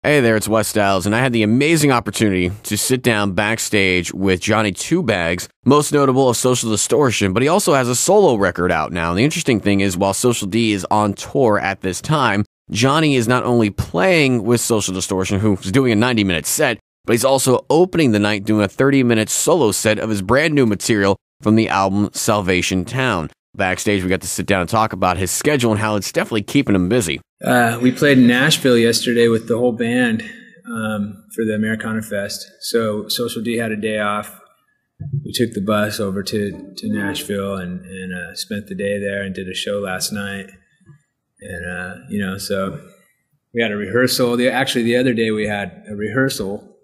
Hey there, it's Wes Styles, and I had the amazing opportunity to sit down backstage with Jonny Two Bags, most notable of Social Distortion, but he also has a solo record out now. And the interesting thing is, while Social D is on tour at this time, Jonny is not only playing with Social Distortion, who's doing a 90-minute set, but he's also opening the night doing a 30-minute solo set of his brand new material from the album Salvation Town. Backstage, we got to sit down and talk about his schedule and how it's definitely keeping him busy. We played in Nashville yesterday with the whole band for the Americana Fest. So Social D had a day off. We took the bus over to Nashville and spent the day there and did a show last night. And, so we had a rehearsal. Actually, the other day we had a rehearsal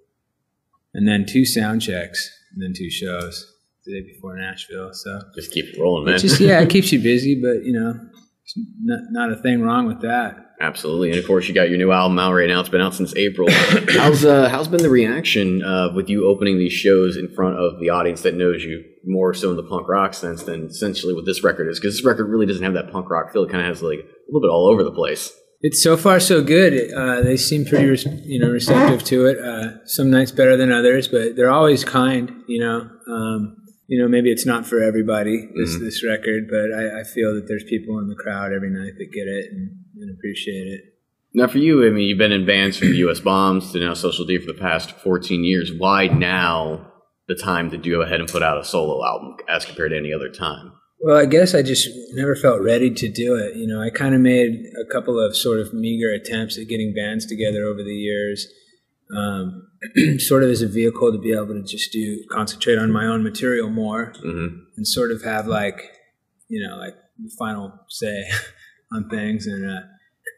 and then 2 sound checks and then 2 shows the day before Nashville. So just keep rolling, man. It keeps you busy, but, there's not a thing wrong with that. Absolutely. And of course, you got your new album out right now. It's been out since April. How's been the reaction with you opening these shows in front of the audience that knows you more so in the punk rock sense than essentially what this record is? Because this record really doesn't have that punk rock feel. It kind of has like a little bit all over the place. It's so far so good. They seem pretty receptive to it. Some nights better than others, but they're always kind. Maybe it's not for everybody, this record, but I feel that there's people in the crowd every night that get it and appreciate it. Now for you, I mean, you've been in bands from US Bombs to now Social D for the past 14 years. Why now the time to go ahead and put out a solo album as compared to any other time? Well, I guess I just never felt ready to do it. I kind of made a couple of sort of meager attempts at getting bands together over the years. Sort of as a vehicle to be able to just concentrate on my own material more and sort of have like the final say on things. And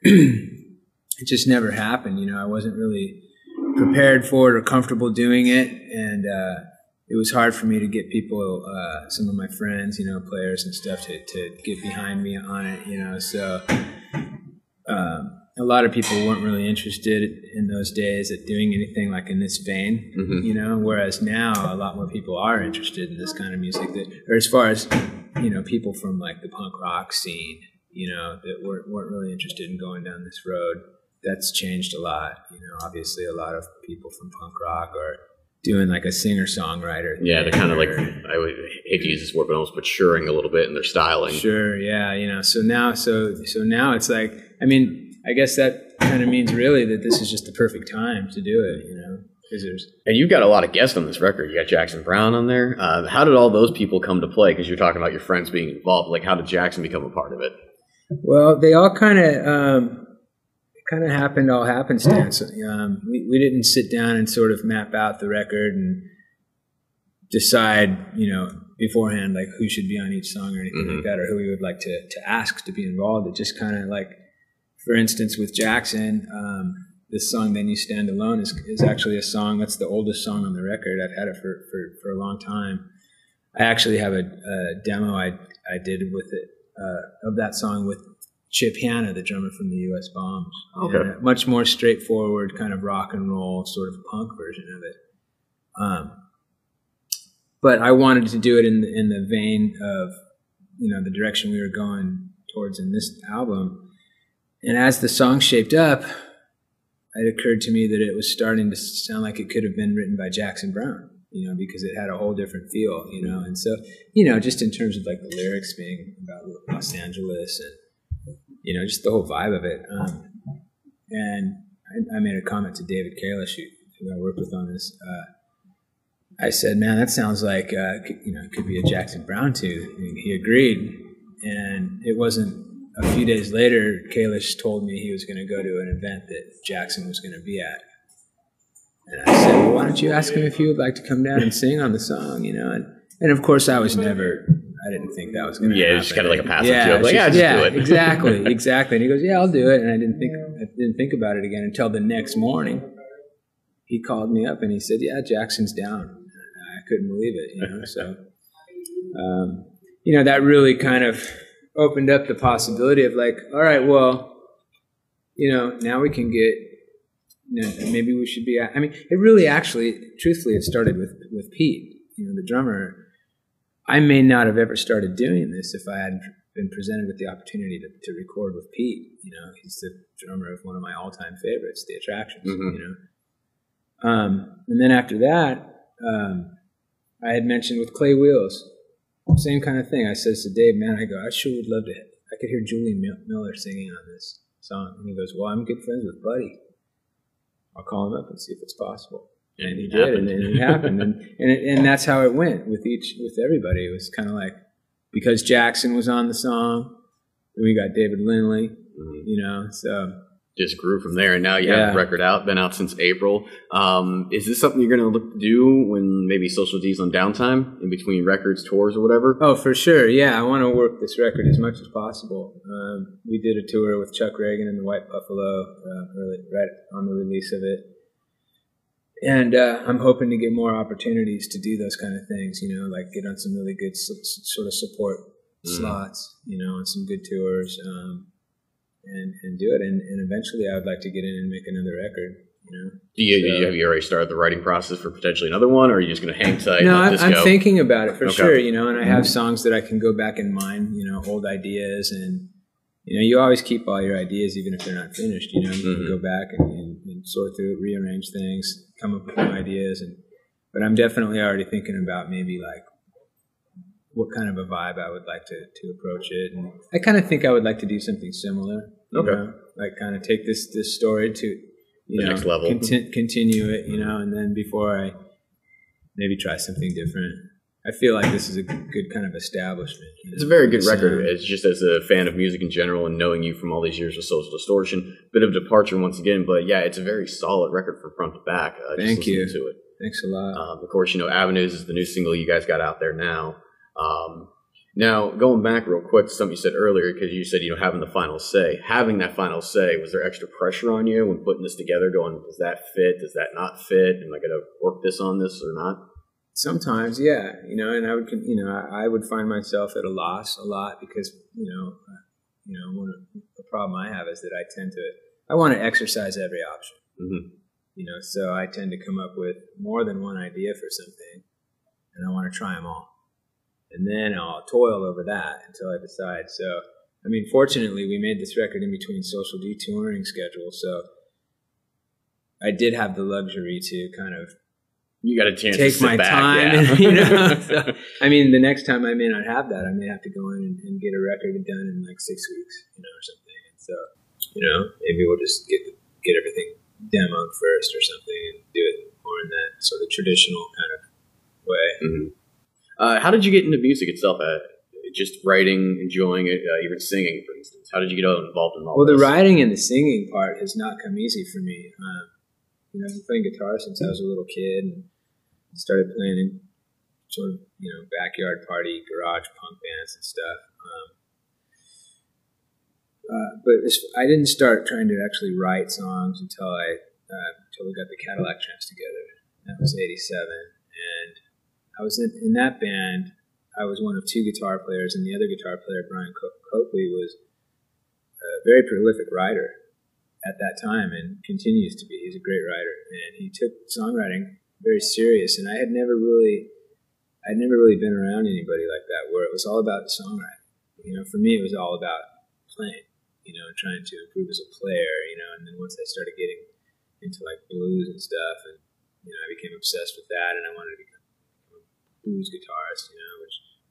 it just never happened. I wasn't really prepared for it or comfortable doing it. And it was hard for me to get people, some of my friends, players and stuff to get behind me on it, so a lot of people weren't really interested in those days at doing anything like in this vein, whereas now a lot more people are interested in this kind of music or as far as, people from like the punk rock scene, that weren't really interested in going down this road. That's changed a lot. Obviously a lot of people from punk rock are doing like a singer-songwriter. Yeah, they're kind of like, I would hate to use this word, but almost maturing a little bit in their styling. Sure, yeah, so now it's like, I guess that kind of means really that this is just the perfect time to do it, because and you've got a lot of guests on this record. You got Jackson Browne on there. How did all those people come to play? Because you're talking about your friends being involved. Like, how did Jackson become a part of it? Well, they all kind of happened all happenstance. We didn't sit down and sort of map out the record and decide, beforehand, like who should be on each song or anything like that, or who we would like to ask to be involved. It just kind of like, for instance, with Jackson, this song "Then You Stand Alone" is actually a song that's the oldest song on the record. I've had it for a long time. I actually have a demo I did with it of that song with Chip Hanna, the drummer from the US Bombs. Okay. And a much more straightforward kind of rock and roll sort of punk version of it. But I wanted to do it in the vein of the direction we were going towards in this album. And as the song shaped up, it occurred to me that it was starting to sound like it could have been written by Jackson Browne, because it had a whole different feel, And so, just in terms of like the lyrics being about Los Angeles and, just the whole vibe of it. And I made a comment to David Kalish, who I worked with on this. I said, man, that sounds like, it could be a Jackson Browne tune. And he agreed. And it wasn't a few days later, Kalish told me he was going to go to an event that Jackson was going to be at. And I said, well, why don't you ask him if he would like to come down and sing on the song, And of course, I didn't think that was going to happen. Yeah, it's kind of like a passive joke. Like, just do it. Exactly. And he goes, yeah, I'll do it. And I didn't think about it again until the next morning. He called me up and he said, yeah, Jackson's down. I couldn't believe it, So, that really kind of opened up the possibility of like, all right, well, now we can get, maybe we should be, it really actually, truthfully, it started with Pete, the drummer. I may not have ever started doing this if I hadn't been presented with the opportunity to record with Pete. You know, he's the drummer of one of my all-time favorites, The Attractions. You know, and then after that, I had mentioned with Clay Wheels, same kind of thing. I says to Dave, man, I go, I sure would love to. I could hear Julie Miller singing on this song, and he goes, well, I'm good friends with Buddy. I'll call him up and see if it's possible. And he did, and it happened, and that's how it went with everybody. It was kind of like, because Jackson was on the song, then we got David Lindley, you know, so just grew from there. And now you have the record out, been out since April. Is this something you're going to look to do when maybe Social D's on downtime in between records, tours, or whatever? Oh, for sure. Yeah, I want to work this record as much as possible. We did a tour with Chuck Reagan and the White Buffalo right on the release of it. And I'm hoping to get more opportunities to do those kind of things, you know, like get on some really good sort of support slots, you know, on some good tours, and do it. And eventually I would like to get in and make another record, you know. Have you already started the writing process for potentially another one, or are you just going to hang tight? No, I'm thinking about it for sure, you know, and I have songs that I can go back and mine, you know, old ideas, and, you know, you always keep all your ideas even if they're not finished, you know. You can go back and sort through it, rearrange things, come up with new ideas, but I'm definitely already thinking about maybe like what kind of a vibe I would like to approach it, and I kind of think I would like to do something similar. You know? Like kind of take this story to the next level, continue it, you know, and then before I maybe try something different. I feel like this is a good kind of establishment. You know, it's a very good record. It's just as a fan of music in general and knowing you from all these years with Social Distortion, bit of departure once again, but yeah, it's a very solid record from front to back. Thank you. To it. Thanks a lot. Of course, you know, Avenues is the new single you guys got out there now. Now, going back real quick to something you said earlier, because you said, you know, having that final say, was there extra pressure on you when putting this together, going, does that fit? Does that not fit? Am I going to work this on this or not? Sometimes, yeah, you know, and I would find myself at a loss a lot because, you know, one of the problem I have is that I want to exercise every option, you know, so I tend to come up with more than one idea for something, and I want to try them all, and then I'll toil over that until I decide. So, I mean, fortunately, we made this record in between Social D touring schedules, so I did have the luxury to kind of you got a chance take to sit my back, time, and, you know. So, I mean, the next time I may not have that. I may have to go in and get a record done in like 6 weeks, you know, or something. And so, you know, maybe we'll just get everything demoed first or something and do it more in that sort of traditional kind of way. How did you get into music itself? Just writing, enjoying it, even singing, for instance. How did you get involved in all this? Well, the this? writing and the singing part has not come easy for me. You know, I've been playing guitar since I was a little kid, and started playing in sort of, you know, backyard party, garage punk bands and stuff. But I didn't start trying to actually write songs until we got the Cadillac Tramps together. That was '87, and I was in that band. I was one of two guitar players, and the other guitar player, Brian Coakley, was a very prolific writer at that time and continues to be. He's a great writer, and he took songwriting very serious, and I had never really been around anybody like that where it was all about songwriting. You know, for me, it was all about playing, you know, and trying to improve as a player, you know, and then once I started getting into like blues and stuff, and, you know, I became obsessed with that, and I wanted to become a blues guitarist, you know,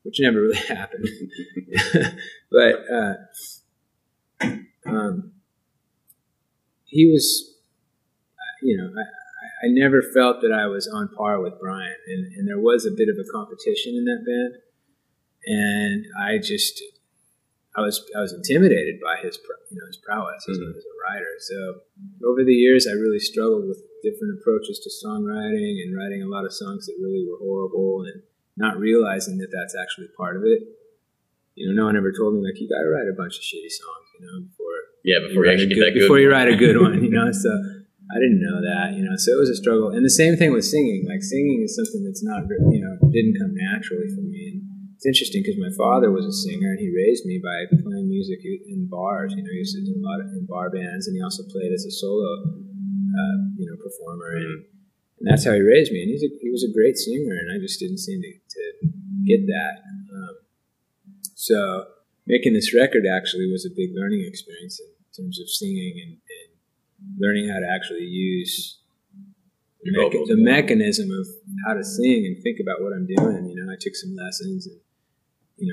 which never really happened. But, he was, you know, I never felt that I was on par with Brian, and there was a bit of a competition in that band, and I was intimidated by his prowess as a writer. So over the years, I really struggled with different approaches to songwriting and writing a lot of songs that really were horrible, and not realizing that that's actually part of it. You know, no one ever told me, like, you got to write a bunch of shitty songs, you know, before you write a good one, you know. So I didn't know that, you know, so it was a struggle. And the same thing with singing. Like, singing is something that's not, you know, didn't come naturally for me. And it's interesting because my father was a singer, and he raised me by playing music in bars. You know, he used to do a lot in bar bands, and he also played as a solo, you know, performer. And that's how he raised me. And he was a great singer, and I just didn't seem to get that. So making this record actually was a big learning experience in terms of singing and learning how to actually use the mechanism of how to sing and think about what I'm doing. You know, I took some lessons, and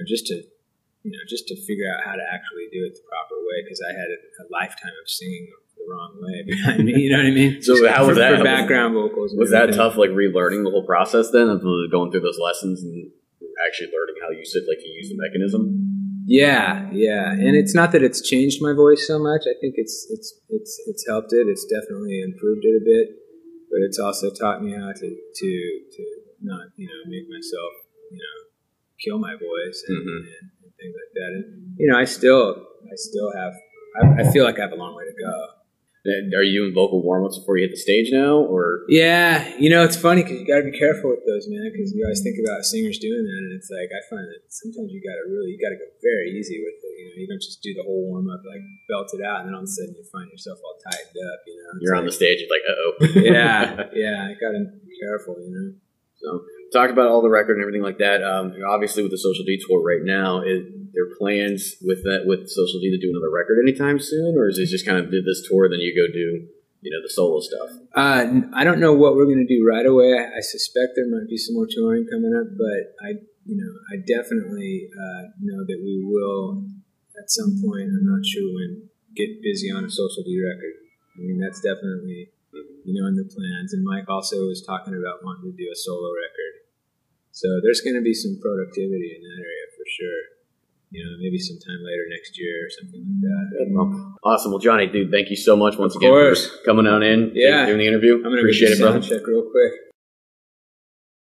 just to figure out how to actually do it the proper way, because I had a lifetime of singing the wrong way behind me. You know what I mean? So how was that? For background vocals. Was that tough, like relearning the whole process then, of going through those lessons and actually learning how you said, like, to use the mechanism? Yeah, and it's not that it's changed my voice so much. I think it's helped it. It's definitely improved it a bit, but it's also taught me how to not make myself kill my voice and things like that. And I still have. I feel like I have a long way to go. Are you doing vocal warm-ups before you hit the stage now, or? Yeah, it's funny because you got to be careful with those, man. Because you always think about singers doing that, and it's like I find that sometimes you got to go very easy with it. You don't just do the whole warm-up, like belt it out, and then all of a sudden you find yourself all tightened up. You're on the stage, you're like, uh-oh. yeah, I got to be careful. So talk about all the record and everything like that. Obviously, with the Social D tour right now, is there plans with Social D to do another record anytime soon, or is it just kind of did this tour, then you go do the solo stuff? I don't know what we're going to do right away. I suspect there might be some more touring coming up, but I definitely know that we will at some point. I'm not sure when. Get busy on a Social D record. I mean, that's definitely in the plans. And Mike also was talking about wanting to do a solo record. So there's going to be some productivity in that area for sure. Maybe sometime later next year or something like that. Well, awesome. Well, Johnny, dude, thank you so much once again for coming on in, doing the interview. I'm going to appreciate it, brother. Check real quick.